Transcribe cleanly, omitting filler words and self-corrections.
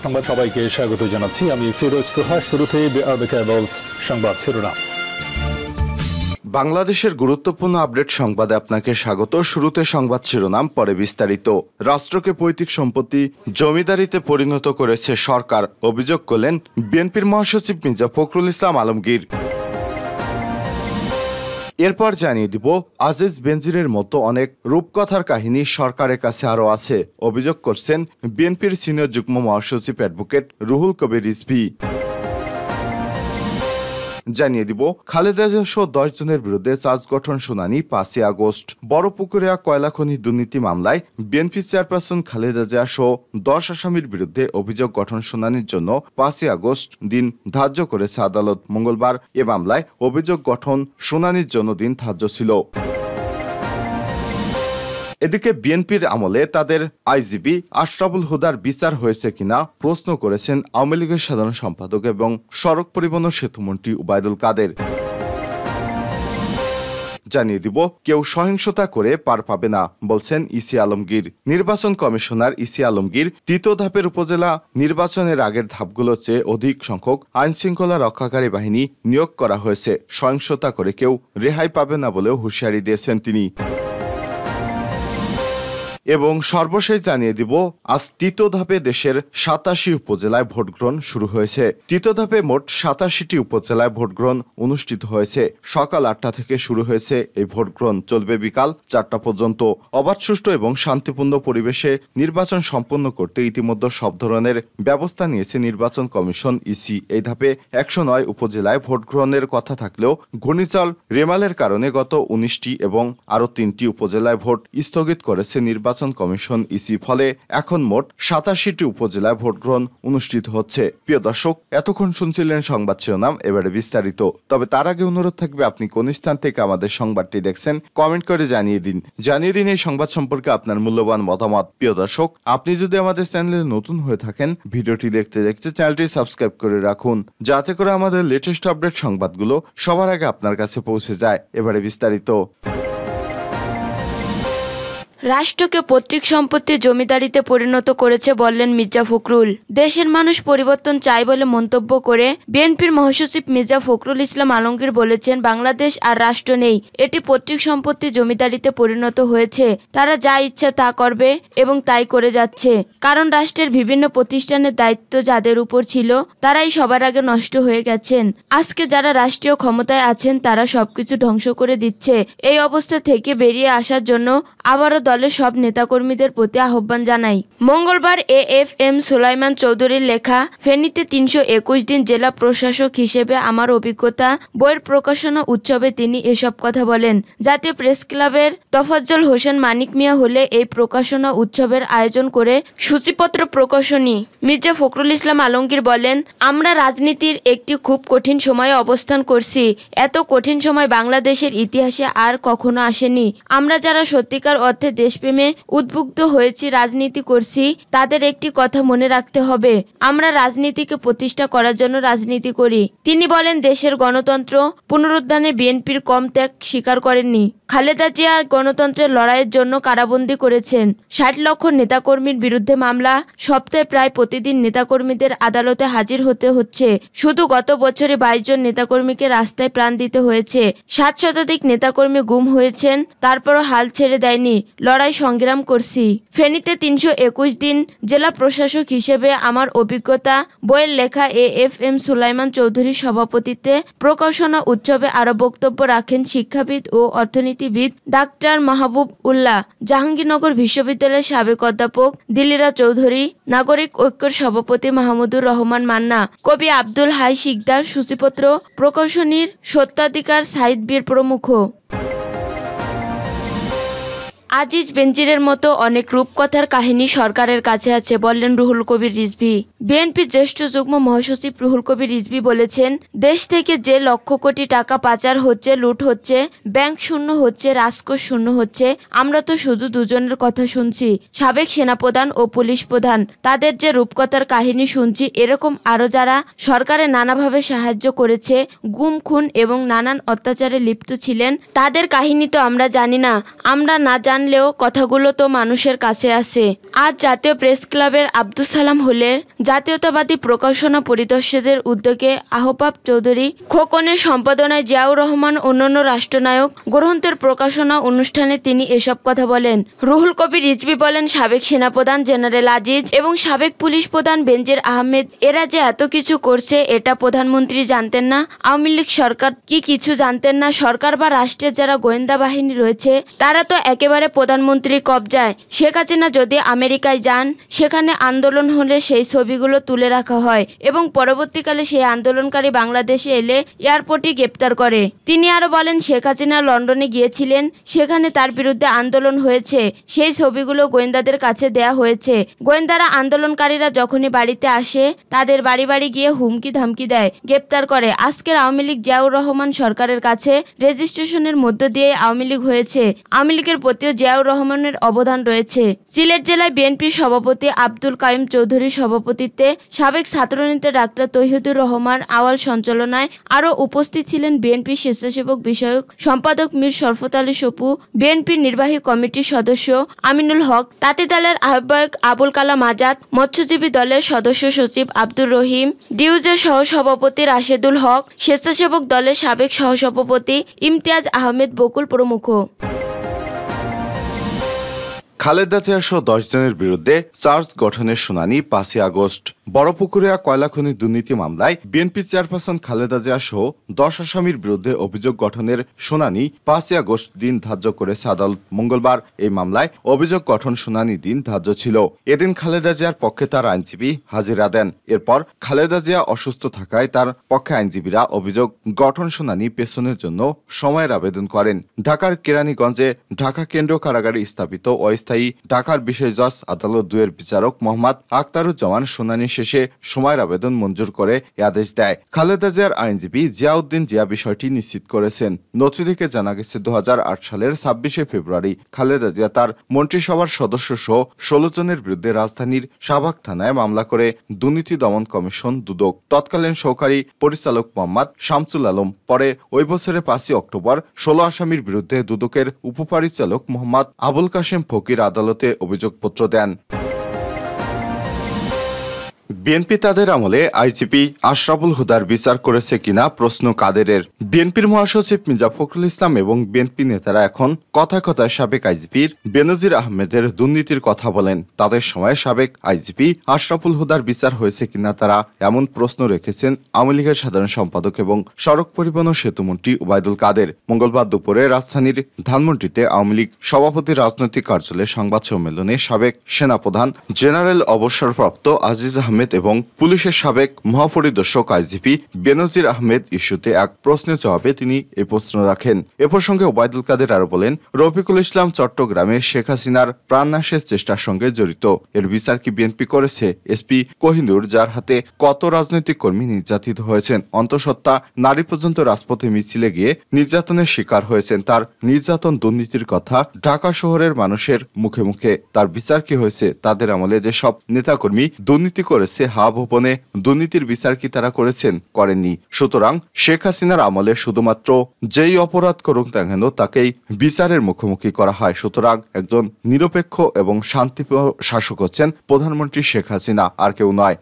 সংবাদ সবাইকে স্বাগত জানাচ্ছি আমি ফিরোজ তোহা। শুরুতে সংবাদ শিরোনাম। বাংলাদেশের গুরুত্বপূর্ণ আপডেট সংবাদে আপনাকে স্বাগত। শুরুতে সংবাদ শিরোনাম, পরে বিস্তারিত। রাষ্ট্রকে পৈতৃক সম্পত্তি জমিদারিতে পরিণত করেছে সরকার, অভিযোগ করলেন বিএনপির মহাসচিব মির্জা ফখরুল ইসলাম আলমগীর। এরপর জানিয়ে দিব, আজিজ বেনজিরের মতো অনেক রূপকথার কাহিনী সরকারের কাছে আরও আছে, অভিযোগ করছেন বিএনপির সিনিয়র যুগ্ম মহাসচিব অ্যাডভোকেট রুহুল কবির রিজভী। জানিয়ে দিব, খালেদা জিয়া সহ 10 জনের বিরুদ্ধে চার্জ গঠন শুনানি 5 আগস্ট। বড়পুকুরিয়া কয়লা খনি দুর্নীতি মামলায় বিএনপি চেয়ারপারসন খালেদা জিয়া সহ 10 আসামির বিরুদ্ধে অভিযোগ গঠন শুনানির জন্য 5 আগস্ট দিন ধার্য করেছে আদালত। মঙ্গলবার এ মামলায় অভিযোগ গঠন শুনানির জন্য দিন ধার্য ছিল। এদিকে বিএনপির আমলে তাদের আইজিপি আশরাফুল হুদার বিচার হয়েছে কিনা প্রশ্ন করেছেন আওয়ামী লীগের সাধারণ সম্পাদক এবং সড়ক পরিবহন ও সেতুমন্ত্রী ওবায়দুল কাদের। জানিয়ে দিব, কেউ সহিংসতা করে পার পাবে না, বলছেন ইসি আলমগীর। নির্বাচন কমিশনার ইসি আলমগীর তৃতীয় ধাপের উপজেলা নির্বাচনের আগের ধাপগুলোর চেয়ে অধিক সংখ্যক আইনশৃঙ্খলা রক্ষাকারী বাহিনী নিয়োগ করা হয়েছে। সহিংসতা করে কেউ রেহাই পাবে না বলেও হুঁশিয়ারি দিয়েছেন তিনি। এবং সর্বশেষ জানিয়ে দিব, আজ তৃতীয় ধাপে দেশের 87 উপজেলায় ভোট গ্রহণ শুরু হয়েছে। তৃতীয় ধাপে মোট 87টি উপজেলায় ভোট গ্রহণ অনুষ্ঠিত হয়েছে। সকাল 8টা থেকে শুরু হয়েছে এই ভোট গ্রহণ, চলবে বিকাল 4টা পর্যন্ত। অবাধ, সুষ্ঠু এবং শান্তিপূর্ণ পরিবেশে নির্বাচন সম্পন্ন করতে ইতিমধ্যে সব ধরনের ব্যবস্থা নিয়েছে নির্বাচন কমিশন ইসি। এই ধাপে 109 উপজেলায় ভোট গ্রহণের কথা থাকলেও ঘূর্ণিঝড় রেমালের কারণে গত 19টি এবং আরও 3টি উপজেলায় ভোট স্থগিত করেছে নির্বাচন কমিশন ইসি। ফলে এখন মোট 87টি উপজেলায় ভোট গ্রহণ অনুষ্ঠিত হচ্ছে। প্রিয় দর্শক, এতক্ষণ শুনছিলেন সংবাদ শিরোনাম, এবারে বিস্তারিত। তবে তার আগে অনুরোধ থাকবে, আপনি কোন স্থান থেকে আমাদের সংবাদটি দেখছেন কমেন্ট করে জানিয়ে দিন এই সংবাদ সম্পর্কে আপনার মূল্যবান মতামত। প্রিয় দর্শক, আপনি যদি আমাদের চ্যানেলে নতুন হয়ে থাকেন, ভিডিওটি দেখতে দেখতে চ্যানেলটি সাবস্ক্রাইব করে রাখুন, যাতে করে আমাদের লেটেস্ট আপডেট সংবাদগুলো সবার আগে আপনার কাছে পৌঁছে যায়। এবারে বিস্তারিত। রাষ্ট্রকে পৈতৃক সম্পত্তি জমিদারিতে পরিণত করেছে বললেন মির্জা ফখরুল। দেশের মানুষ পরিবর্তন চায় বলে মন্তব্য করে বিএনপির মহাসচিব মির্জা ফখরুল ইসলাম আলমগীর বলেছেন, বাংলাদেশ আর রাষ্ট্র নেই, এটি পৈতৃক সম্পত্তি জমিদারিতে পরিণত হয়েছে। তারা যা ইচ্ছা তা করবে এবং তাই করে যাচ্ছে। কারণ রাষ্ট্রের বিভিন্ন প্রতিষ্ঠানের দায়িত্ব যাদের উপর ছিল তারাই সবার আগে নষ্ট হয়ে গেছেন। আজকে যারা রাষ্ট্রীয় ক্ষমতায় আছেন তারা সবকিছু ধ্বংস করে দিচ্ছে। এই অবস্থা থেকে বেরিয়ে আসার জন্য আবারও দলের সব নেতাকর্মীদের প্রতি আহ্বান জানাই। মঙ্গলবার AFM সুলাইমান চৌধুরীর লেখা ফেনীতে 321 দিন জেলা প্রশাসক হিসেবে আমার অভিজ্ঞতা বইয়ের প্রকাশনা উৎসবে তিনি এসব কথা বলেন। জাতীয় প্রেস ক্লাবের তফাজ্জল হোসেন মানিক মিয়া হলে এই প্রকাশনা উৎসবের আয়োজন করে সূচিপত্র প্রকাশনী। মির্জা ফখরুল ইসলাম আলমগীর বলেন, আমরা রাজনীতির একটি খুব কঠিন সময়ে অবস্থান করছি। এত কঠিন সময় বাংলাদেশের ইতিহাসে আর কখনো আসেনি। আমরা যারা সত্যিকার অর্থে দেশপ্রেমে উদ্বুদ্ধ হয়েছি, রাজনীতি করছি, তাদের একটি কথা মনে রাখতে হবে, আমরা রাজনীতিকে প্রতিষ্ঠা করার জন্য রাজনীতি করি। তিনি বলেন, দেশের গণতন্ত্র পুনরুদ্ধারে বিএনপির কম ত্যাগ স্বীকার করেননি। খালেদা জিয়া গণতন্ত্রের লড়াইয়ের জন্য কারাবন্দী করেছেন। 60 লক্ষ নেতাকর্মীর বিরুদ্ধে মামলা। সপ্তাহে প্রায় প্রতিদিন নেতাকর্মীদের আদালতে হাজির হতে হচ্ছে। শুধু গত বছরে 22 জন নেতাকর্মীকে রাস্তায় প্রাণ দিতে হয়েছে। 7 শতাধিক নেতাকর্মী গুম হয়েছেন, তারপরও হাল ছেড়ে দেয়নি, লড়াই সংগ্রাম করছি। ফেনীতে 321 দিন জেলা প্রশাসক হিসেবে আমার অভিজ্ঞতা বইয়ের লেখা AFM সুলাইমান চৌধুরীর সভাপতিত্বে প্রকাশনা উৎসবে আরো বক্তব্য রাখেন শিক্ষাবিদ ও অর্থনীতিবিদ ডাক্তার মাহবুব উল্লাহ, জাহাঙ্গীরনগর বিশ্ববিদ্যালয়ের সাবেক অধ্যাপক দিলিরা চৌধুরী, নাগরিক ঐক্যের সভাপতি মাহমুদুর রহমান মান্না, কবি আব্দুল হাই শিকদার, সূচিপত্র প্রকাশনীর সত্ত্বাধিকার সাইদ বীর প্রমুখ। আজিজ বেনজিরের মতো অনেক রূপকথার কাহিনী সরকারের কাছে আছে বললেন রুহুল কবির রিজভী। বিএনপির জ্যেষ্ঠ যুগ্ম মহাসচিব রুহুল কবির রিজভী বলেছেন, দেশ থেকে যে লক্ষ কোটি টাকা পাচার হচ্ছে, লুট হচ্ছে, ব্যাংক শূন্য হচ্ছে, রাজকোষ শূন্য হচ্ছে, আমরা তো শুধু দুজনের কথা শুনছি, সাবেক সেনাপ্রধান ও পুলিশ প্রধান। তাদের যে রূপকথার কাহিনী শুনছি, এরকম আরো যারা সরকারে নানাভাবে সাহায্য করেছে, গুম খুন এবং নানান অত্যাচারে লিপ্ত ছিলেন, তাদের কাহিনী তো আমরা জানি না। আমরা না জানলে জানলেও কথাগুলো তো মানুষের কাছে আছে। আজ জাতীয় প্রেস ক্লাবের আব্দুল সালাম হলে জাতীয়তাবাদী প্রকাশনা পরিদর্শকদের উদ্যোগে আহবাব চৌধুরী খোকনের সম্পাদনায় জিয়াউর রহমান অন্যান্য রাষ্ট্রনায়ক গ্রন্থের প্রকাশনা অনুষ্ঠানে তিনি এসব কথা বলেন। রুহুল কবির রিজভী বলেন, সাবেক সেনাপ্রধান জেনারেল আজিজ এবং সাবেক পুলিশ প্রধান বেনজির আহমেদ এরা যে এত কিছু করছে এটা প্রধানমন্ত্রী জানতেন না? আওয়ামী লীগ সরকার কি কিছু জানতেন না? সরকার বা রাষ্ট্রের যারা গোয়েন্দা বাহিনী রয়েছে তারা তো একেবারে প্রধানমন্ত্রীর কবজায়। শেখ হাসিনা যদি আমেরিকায় যান, সেখানে আন্দোলন হলে সেই ছবিগুলো তুলে রাখা হয় এবং পরবর্তীকালে সেই আন্দোলনকারী বাংলাদেশে এলে এয়ারপোর্টে গ্রেপ্তার করে। তিনি আরো বলেন, শেখ হাসিনা লন্ডনে গিয়েছিলেন, সেখানে তার বিরুদ্ধে আন্দোলন হয়েছে, সেই ছবিগুলো গোয়েন্দাদের কাছে দেয়া হয়েছে। গোয়েন্দারা আন্দোলনকারীরা যখনই বাড়িতে আসে তাদের বাড়ি বাড়ি গিয়ে হুমকি ধামকি দেয়, গ্রেপ্তার করে। আজকের আওয়ামী লীগ জিয়াউর রহমান সরকারের কাছে রেজিস্ট্রেশনের মধ্য দিয়ে আওয়ামী লীগ হয়েছে। আওয়ামী লীগের প্রতিও জিয়াউর রহমানের অবদান রয়েছে। সিলেট জেলায় বিএনপির সভাপতি আব্দুল কাইম চৌধুরীর সভাপতিত্বে সাবেক ছাত্রনেতা ডাক্তার তৌহিদুর রহমান আওয়াল সঞ্চালনায় আরও উপস্থিত ছিলেন বিএনপি স্বেচ্ছাসেবক বিষয়ক সম্পাদক মীর শরফত আলী সপু, বিএনপির নির্বাহী কমিটির সদস্য আমিনুল হক, তাঁতি দলের আহ্বায়ক আবুল কালাম আজাদ, মৎস্যজীবী দলের সদস্য সচিব আব্দুর রহিম, ডিউজের সহসভাপতি রাশেদুল হক, স্বেচ্ছাসেবক দলের সাবেক সহসভাপতি ইমতিয়াজ আহমেদ বকুল প্রমুখ। খালেদা জিয়া সহ 10 জনের বিরুদ্ধে চার্জ গঠনের শুনানি 5 আগস্ট। বড়পুকুরিয়া কয়লা খনি দুর্নীতি মামলায় বিএনপি চেয়ারপারসন খালেদা জিয়া সহ 10 আসামির বিরুদ্ধে অভিযোগ গঠনের শুনানি 5 আগস্ট দিন ধার্য করেছে আদালত। মঙ্গলবার এই মামলায় অভিযোগ গঠন শুনানি দিন ধার্য ছিল। এদিন খালেদা জিয়ার পক্ষে তার আইনজীবী হাজিরা দেন। এরপর খালেদা জিয়া অসুস্থ থাকায় তার পক্ষে আইনজীবীরা অভিযোগ গঠন শুনানি পেছনের জন্য সময়ের আবেদন করেন। ঢাকার কেরানীগঞ্জে ঢাকা কেন্দ্রীয় কারাগারে স্থাপিত অস্থায়ী ঢাকার বিশেষ জজ আদালত 2 এর বিচারক মোহাম্মদ আখতারুজ্জামান শুনানি শেষে সময়ের আবেদন মঞ্জুর করে এ আদেশ দেয়। খালেদা জিয়ার আইনজীবী জিয়াউদ্দিন জিয়া বিষয়টি নিশ্চিত করেছেন। নথি থেকে জানা গেছে 2008 সালের 26শে ফেব্রুয়ারি খালেদা জিয়া তার মন্ত্রিসভার সদস্য সহ 16 জনের বিরুদ্ধে রাজধানীর শাহবাগ থানায় মামলা করে দুর্নীতি দমন কমিশন দুদক তৎকালীন সহকারী পরিচালক মোহাম্মদ শামসুল আলম পরে ওই বছরের 5 অক্টোবর 16 আসামির বিরুদ্ধে দুদকের উপপরিচালক মোহাম্মদ আবুল কাশেম ফকির আদালতে অভিযোগপত্র দেন। বিএনপি তাদের আমলে আইজিপি আশরাফুল হুদার বিচার করেছে কিনা প্রশ্ন কাদেরের। বিএনপির মহাসচিব মির্জা ফখরুল ইসলাম এবং বিএনপি নেতারা এখন কথায় কথায় সাবেক আইজিপির বেনজির আহমেদের দুর্নীতির কথা বলেন। তাদের সময় সাবেক আইজিপি আশরাফুল হুদার বিচার হয়েছে কিনা তারা এমন প্রশ্ন রেখেছেন আওয়ামী লীগের সাধারণ সম্পাদক এবং সড়ক পরিবহন ও সেতুমন্ত্রী ওবায়দুল কাদের। মঙ্গলবার দুপুরে রাজধানীর ধানমন্ডিতে আওয়ামী লীগ সভাপতির রাজনৈতিক কার্যালয়ে সংবাদ সম্মেলনে সাবেক সেনাপ্রধান জেনারেল অবসরপ্রাপ্ত আজিজ আহমেদ এবং পুলিশের সাবেক মহাপরিদর্শক আইজিপি বেনজির আহমেদ ইস্যুতে এক প্রশ্নের জবাবে তিনি এই প্রশ্ন রাখেন। এ প্রসঙ্গে ওবায়দুল কাদের আরো বলেন, রফিকুল ইসলাম চট্টগ্রামে শেখ হাসিনার প্রাণনাশের চেষ্টার সঙ্গে জড়িত। এর বিচার কি বিএনপি করেছে? এসপি কোহিনুর, যার হাতে কত রাজনৈতিক কর্মী নির্যাতিত হয়েছেন, অন্তঃসত্ত্বা নারী পর্যন্ত রাজপথে মিছিলে গিয়ে নির্যাতনের শিকার হয়েছেন, তার নির্যাতন দুর্নীতির কথা ঢাকা শহরের মানুষের মুখে মুখে। তার বিচার কি হয়েছে? তাদের আমলে যেসব নেতাকর্মী দুর্নীতি করেছে হা ভবনে দুর্নীতির বিচার কি তারা করেছেন? করেননি। সুতরাং শেখ হাসিনার আমলে শুধুমাত্র যেই অপরাধ করুক না কেন তাকেই বিচারের মুখোমুখি করা হয়। সুতরাং একজন নিরপেক্ষ এবং শান্তিপ্রিয় শাসক হচ্ছেন প্রধানমন্ত্রী শেখ হাসিনা, আর কেউ নয়।